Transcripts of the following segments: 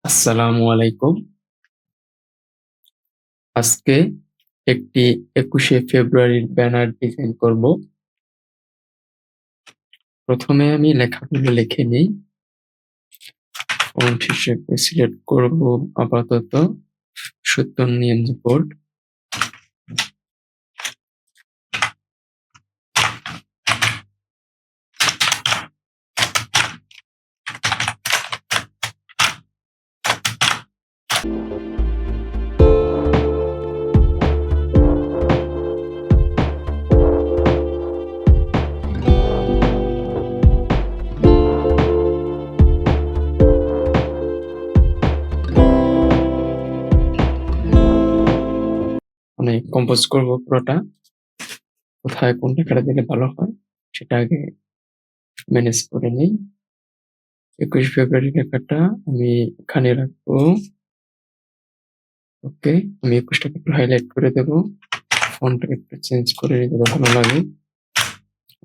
আসসালামু আলাইকুম। আজকে একটি ২১শে ফেব্রুয়ারির ব্যানার ডিজাইন করব। প্রথমে আমি লেখাগুলো লিখে নিই। ফন্ট হিসেবে সিলেক্ট করব আপাতত ৭০ নিউজ বোর্ড। মানে কম্পোজ করব পুরোটা। কোথায় কোন লেখাটা দিলে ভালো হয় সেটা আগে ম্যানেজ করে নিই। ২১ ফেব্রুয়ারি লেখাটা আমি এখানে রাখবো। ওকে, আমি ২১ টাকে একটু হাইলাইট করে দেব। ফন্টটাকে একটু চেঞ্জ করে নিতে ভালো লাগে।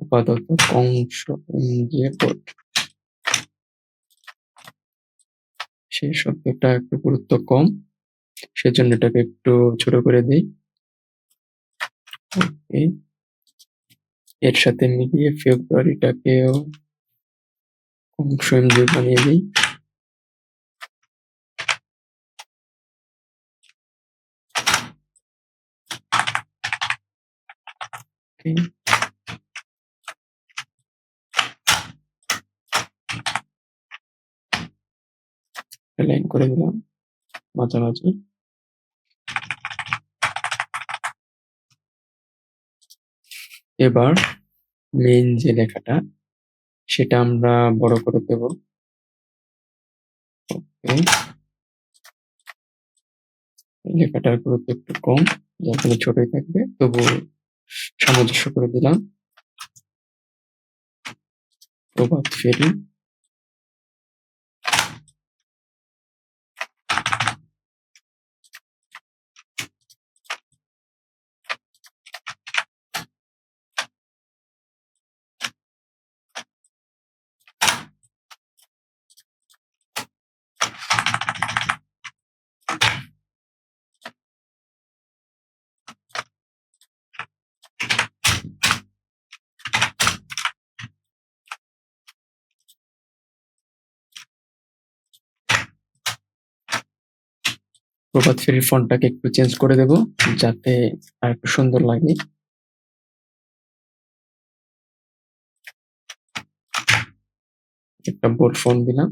আপাতত কংস যে বোর্ড। সেই শব্দটা একটু গুরুত্ব কম, সেজন্য এটাকে একটু ছোট করে দিই। ওকে, এর সাথে মিলিয়ে ফেব্রুয়ারিটাকেও কংস বানিয়ে দিই। ওকে, লাইন করে দিলাম মাঝামাঝি। এবার মেইন যে লেখাটা সেটা আমরা বড় করে দেব। ওকে, এই লেখাটার গুরুত্ব একটু কম, যার ফলে ছোটই থাকবে, তবু সামঞ্জস্য করে দিলাম। প্রভাত ফেরি। প্রভাত ফেরির ফন্টটাকে একটু চেঞ্জ করে দেব যাতে আর একটু সুন্দর লাগে। একটা বোল্ড ফন্ট দিলাম।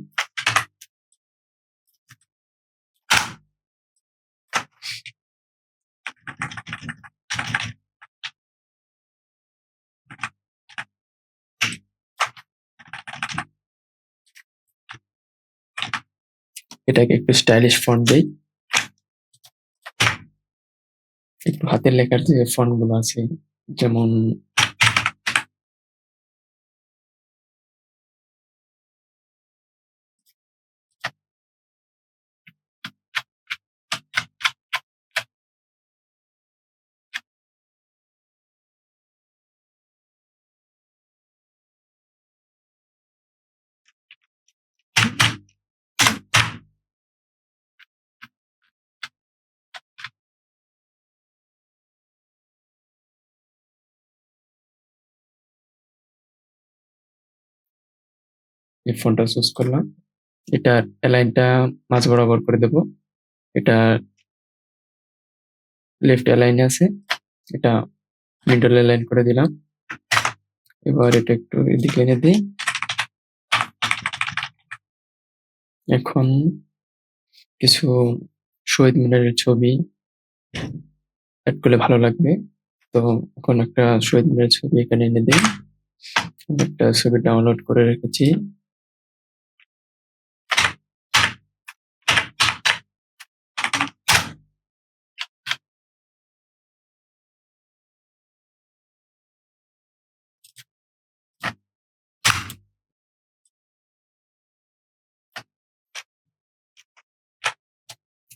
এটাকে একটু স্টাইলিশ ফন্ট দেই। একটু হাতের লেখার যে ফন্ট গুলো আছে, যেমন এই ফন্টটা চুজ করলাম। এটার অ্যালাইনটা মাঝ বরাবর করে দেব। এটা লেফট অ্যালাইনে আছে, এটা মিডল অ্যালাইন করে দিলাম। এবার এটা একটু এদিকে এনে দিই। এখন কিছু শহীদ মিনারের ছবি অ্যাড করলে ভালো লাগবে। তো এখন একটা শহীদ মিনারের ছবি এখানে এনে দিই। আমি একটা ছবি ডাউনলোড করে রেখেছি।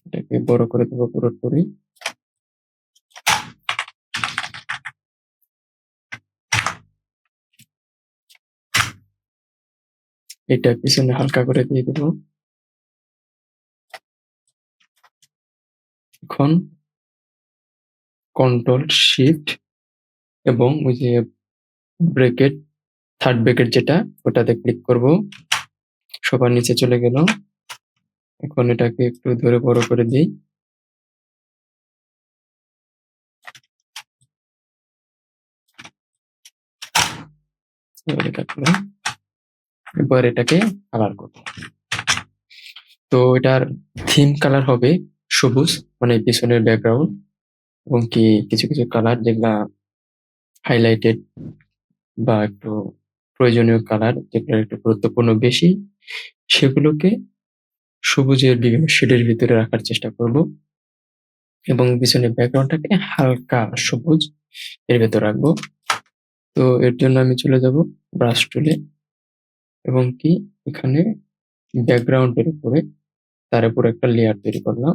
এটাকে বড় করে দেবো পুরোপুরি। এটা পিছনে হালকা করে দিয়ে দেবো। এখন কন্ট্রোল শিফট এবং ওই যে ব্রেকেট, থার্ড ব্রেকেট যেটা, ওটাতে ক্লিক করব। সবার নিচে চলে গেল। এখন এটাকে একটু ধরে বড় করে দিই। এবার এটাকে কালার করব। তো এটার থিম কালার হবে সবুজ, মানে পিছনের ব্যাকগ্রাউন্ড, এবং কি কিছু কিছু কালার যেগুলা হাইলাইটেড বা একটু প্রয়োজনীয় কালার, যেগুলো একটু গুরুত্বপূর্ণ বেশি, সেগুলোকে সবুজের বিভিন্ন শেডের ভিতরে রাখার চেষ্টা করব, এবং পিছনের ব্যাকগ্রাউন্ডটাকে হালকা সবুজ এর ভেতর রাখবো। তো এর জন্য আমি চলে যাব ব্রাশ টুলে, এবং কি এখানে ব্যাকগ্রাউন্ডের উপরে তার উপর একটা লেয়ার তৈরি করলাম।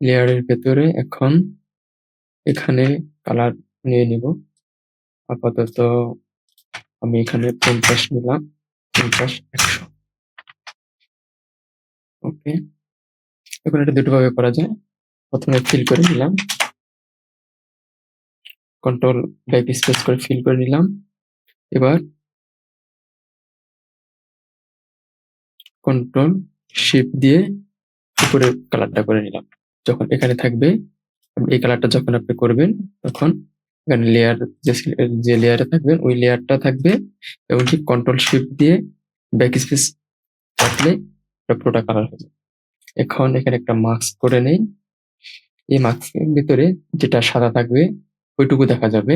লেয়ারের ভেতরে এখন এখানে কালার নিয়ে নিব। আপাতত আমি এখানে 50 নিলাম, 50, 100। ওকে, এখন এটা দুটো ভাবে করা যায়। প্রথমে ফিল করে নিলাম, কন্ট্রোল ব্যাক স্পেস করে ফিল করে নিলাম। এবার কন্ট্রোল শিফট দিয়ে উপরের কালারটা করে নিলাম। যখন এখানে থাকবে, এই কালারটা যখন আপনি করবেন, তখন এখানে লেয়ার, যে লেয়ারে থাকবেন ওই লেয়ারটা থাকবে, এবং ঠিক কন্ট্রোল শিফট দিয়ে ব্যাক স্পেস রাখলে এটা পুরোটা কালার হবে। এখন এখানে একটা মাস্ক করে নেই। এই মাস্কের ভিতরে যেটা সাদা থাকবে ওইটুকু দেখা যাবে,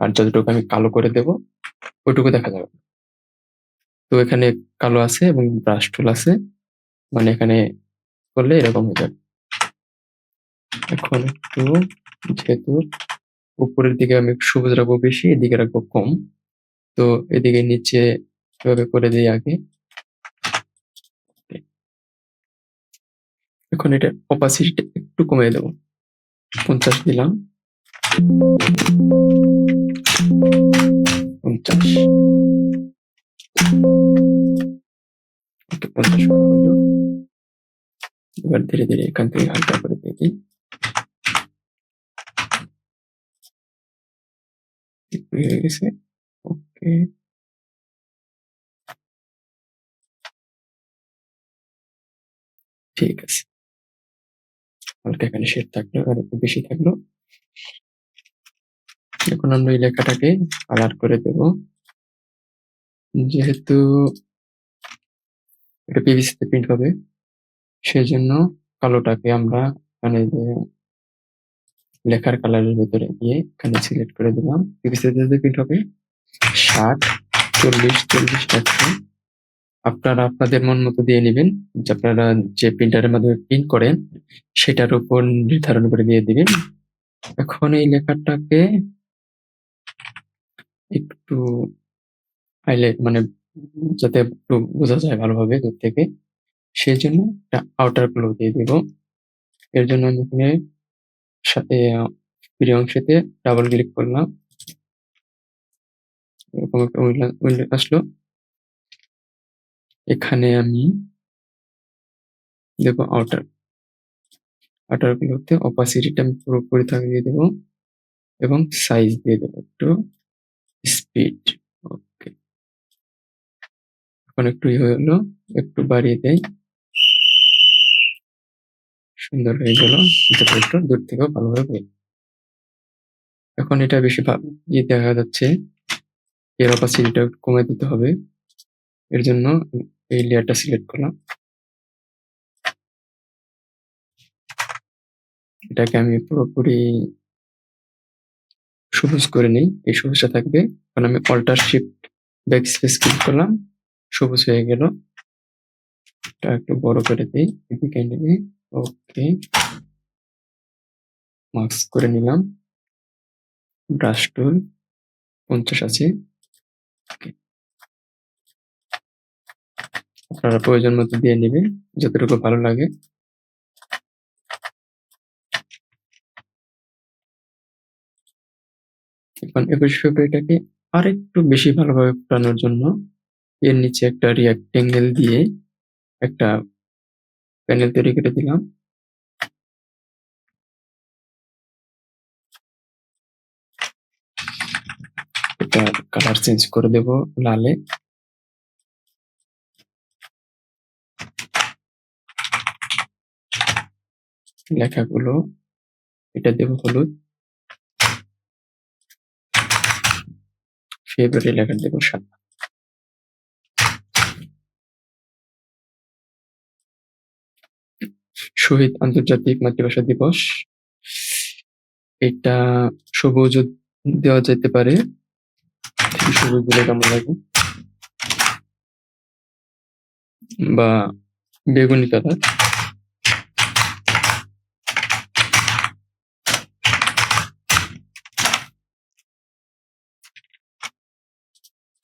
আর যতটুকু আমি কালো করে দেব ওইটুকু দেখা যাবে। তো এখানে কালো আছে এবং ব্রাশ টুল আছে, মানে এখানে করলে এরকম হয়ে যাবে। এখন একটু, যেহেতু উপরের দিকে আমি সবুজ রাখবো বেশি, এদিকে রাখবো কম, তো এদিকে নিচে এভাবে করে দিই আগে। এখন এটা অপাসিটিটা একটু কমিয়ে দেবো, 50 দিলাম, 50, ওকে, 50 করা হলো। এবার ধীরে ধীরে এখান থেকে হালকা করে দিয়ে দিই, একটু হয়ে গেছে। ওকে, ঠিক আছে। হালকা এখানে শেড থাকলো আর একটু বেশি থাকলো। এখন আমরা এই লেখাটাকে কালার করে দেব। যেহেতু এটা পিভিসিতে প্রিন্ট হবে, সেজন্য কালোটাকে আমরা মানে যে লেখার কালারের ভিতরে গিয়ে এখানে সিলেক্ট করে দিলাম। পিভিসিতে যে প্রিন্ট হবে 60, 40, 40, 100 আপনারা আপনাদের মন মতো দিয়ে নেবেন। যে আপনারা যে প্রিন্টারের মাধ্যমে প্রিন্ট করেন সেটার উপর নির্ধারণ করে দিয়ে দিবেন। এখন এই লেখাটাকে একটু হাইলাইট, মানে যাতে একটু বোঝা যায় ভালোভাবে দূর থেকে, সেই জন্য একটা আউটার গ্লো দিয়ে দিব। এর জন্য আমি এখানে সাথে প্রিয় অংশেতে ডাবল ক্লিক করলাম, এরকম একটা উইন্ডো আসলো। এখানে আমি দেবো আউটার গুলোতে অপাসিটিটা আমি পুরোপুরি দিয়ে দেবো, এবং সাইজ দিয়ে দেবো একটু, স্পিড, ওকে। এখন একটু হলো, একটু বাড়িয়ে দেই, সুন্দর হয়ে গেল। যাতে একটু দূর থেকেও ভালোভাবে। এখন এটা বেশি দেখা যাচ্ছে, এর অপাসিটিটা একটু কমে দিতে হবে। এর জন্য এই লেয়ারটা সিলেক্ট করলাম, এটাকে আমি পুরোপুরি সবুজ করে নিই, এই সবুজটা থাকবে। এখন আমি alt shift backspace click করলাম, সবুজ হয়ে গেল। এটা একটু বড় করে দিই, এদিকে নিয়ে, ওকে, মাস্ক করে নিলাম, ব্রাশ টুল 50 আছে, ওকে। আপনারা প্রয়োজন মতো দিয়ে নেবেন, যতটুকু ভালো লাগে। এখন এটাকে আরেকটু বেশি ভালোভাবে ফোটানোর জন্য এর নিচে একটা রিয়াক্টেঙ্গেল দিয়ে একটা প্যানেল তৈরি করে দিলাম। এটার কালার চেঞ্জ করে দেব লালে। লেখাগুলো এটা দেব হলুদ। ফেব্রুয়ারি লেখা দেব সাদা। শহীদ আন্তর্জাতিক মাতৃভাষা দিবস, এটা সবুজ দেওয়া যেতে পারে। সবুজ দিলে কেমন লাগে, বা বেগুনি কালার।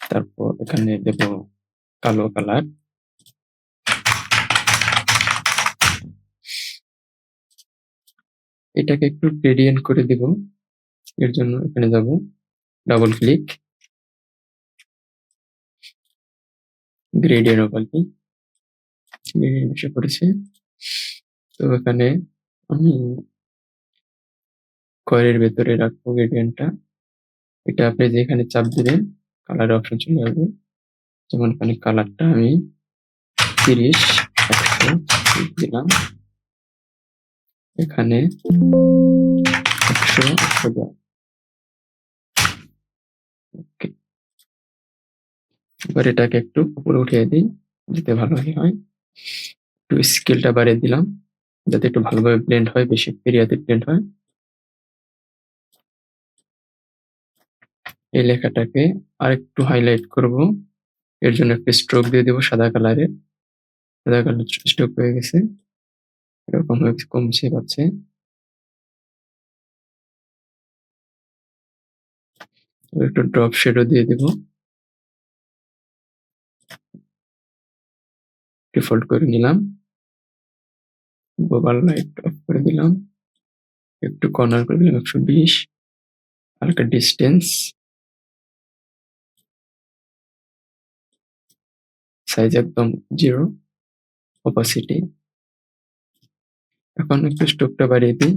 তারপর এখানে দেব কালো কালার। এটাকে একটু গ্রেডিয়েন্ট করে দেব। এর জন্য এখানে যাব, double click, gradient overlay, gradient এসে পড়েছে। তো এখানে আমি কয়েলের ভেতরে রাখবো গ্রেডিয়েন্টটা। এটা আপনি যেখানে চাপ দিবেন কালার অপশন চলে আসবে। যেমন এখানে কালারটা আমি 30 100 দিলাম, এখানে 100 দিলাম। ওকে, এবার এটাকে একটু উপরে উঠিয়ে দিই যাতে ভালো হয়। একটু স্কেলটা বাড়িয়ে দিলাম যাতে একটু ভালোভাবে ব্লেন্ড হয়, বেশি এরিয়াতে ব্লেন্ড হয়। এই লেখাটাকে আরেকটু হাইলাইট করব। এর জন্য একটা স্ট্রোক দিয়ে দেবো সাদা কালারের। সাদা কালার স্ট্রোক হয়ে গেছে, এরকম কমছে পাচ্ছে। একটু ড্রপ শেডও দিয়ে দেব, ডিফল্ট করে নিলাম। গ্লোবাল লাইট অফ করে দিলাম, একটু কর্নার করে দিলাম 120, হালকা ডিস্টেন্স, সাইজ একদম 0, অপাসিটি। এখন একটু স্ট্রোকটা বাড়িয়ে দিই।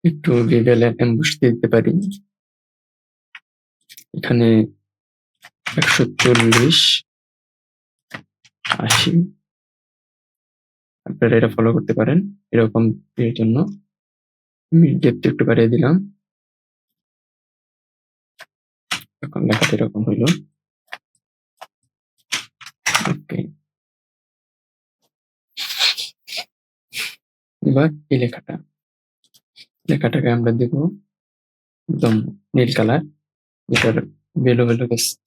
একটু ভিভেল এমবুশ দিতে পারি। এখানে 140, 80, আপনারা এটা ফলো করতে পারেন এরকম এর জন্য। মিড ডেপথ একটু বাড়িয়ে দিলাম, এখন লেখাটা এরকম হইল। ওকে, এবার এই লেখাটাকে আমরা দেব একদম নীল কালার, যেটার ভ্যালু হলো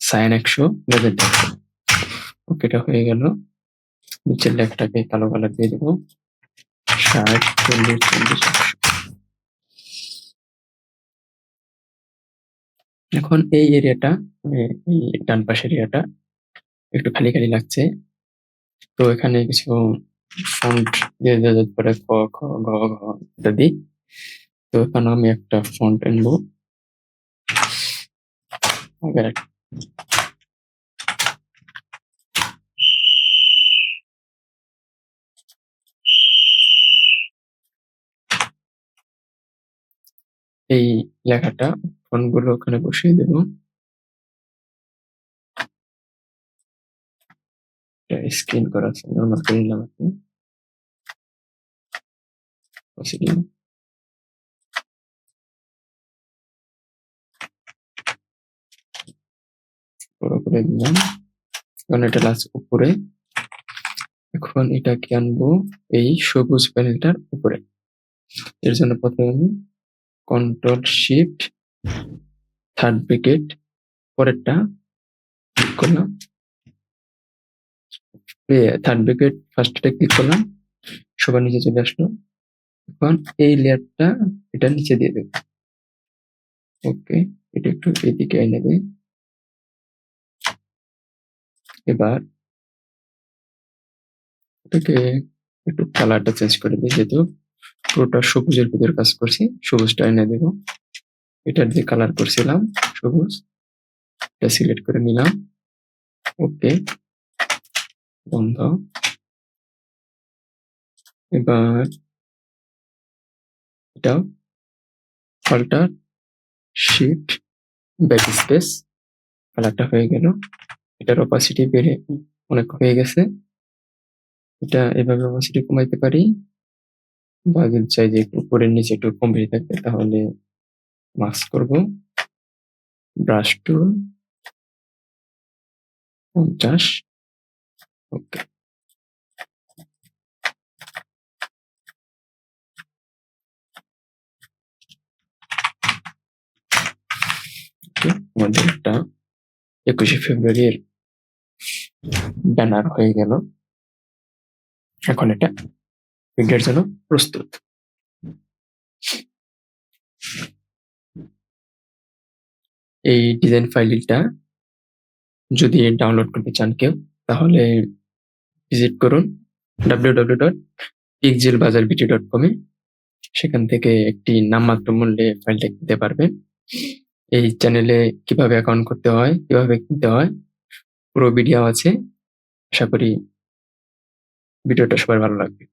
সাইন 100, লেজেন্ড 100। ওকে, এটা হয়ে গেল। নিচের লেখাটাকে কালো কালার দিয়ে দেবো 60, 40, 40, 100। এখন এই এরিয়াটা, এই ডান পাশের এরিয়াটা একটু খালি খালি লাগছে। তো এখানে কিছু ফন্ট দিয়ে দেওয়া যেতে পারে, ক, খ, গ, ঘ ইত্যাদি। তো এখানে আমি একটা ফন্ট আনবো। এই লেখাটা ফন্ট গুলো ওখানে বসিয়ে দেবো। স্ক্রিন করা আছে, নর্মাল করে নিলাম আপনি, বড় করে দিলাম। এখন এটা লাস্ট উপরে। এখন এটাকে আনবো এই সবুজ প্যানেলটার উপরে। এর জন্য প্রথমে আমি কন্ট্রোল শিফট থার্ড ব্র্যাকেট পরেরটা ক্লিক করলাম, থার্ড ব্র্যাকেট ফার্স্টটা ক্লিক করলাম, সবার নিচে চলে আসলো। এখন এই লেয়ারটা এটা নিচে দিয়ে দেব। ওকে, এটা একটু এদিকে এনে দেয়। এবার এটাকে একটু কালারটা চেঞ্জ করে দিই, যেহেতু পুরোটা সবুজের ভিতরে কাজ করছি, সবুজটা এনে দেবো। এটার যে কালার করছিলাম সবুজ, এটা সিলেক্ট করে নিলাম। ওকে, বন্ধ। এবার এটাও অল্টার শিফট ব্যাকস্পেস, কালারটা হয়ে গেল। এটার অপাসিটি বেড়ে অনেক হয়ে গেছে। এটা এভাবে অপাসিটি কমাইতে পারি, বা যদি চাই যে একটু উপরের নিচে একটু কম বেশি থাকবে তাহলে মাস্ক করব, ব্রাশ টুল 50। ওকে, আমাদের একটা 21শে ফেব্রুয়ারির ব্যানার হয়ে গেল। এখন এটা প্রিন্টের জন্য প্রস্তুত। এই ডিজাইন ফাইলটা যদি ডাউনলোড করতে চান কেউ, তাহলে ভিজিট করুন www.pixelbazarbiti.com এ। সেখান থেকে একটি নামমাত্র মূল্যে ফাইলটা কিনতে পারবেন। এই চ্যানেলে কিভাবে অ্যাকাউন্ট করতে হয়, কিভাবে কিনতে হয়, পুরো ভিডিও আছে। আশা করি ভিডিওটা সবার ভালো লাগবে।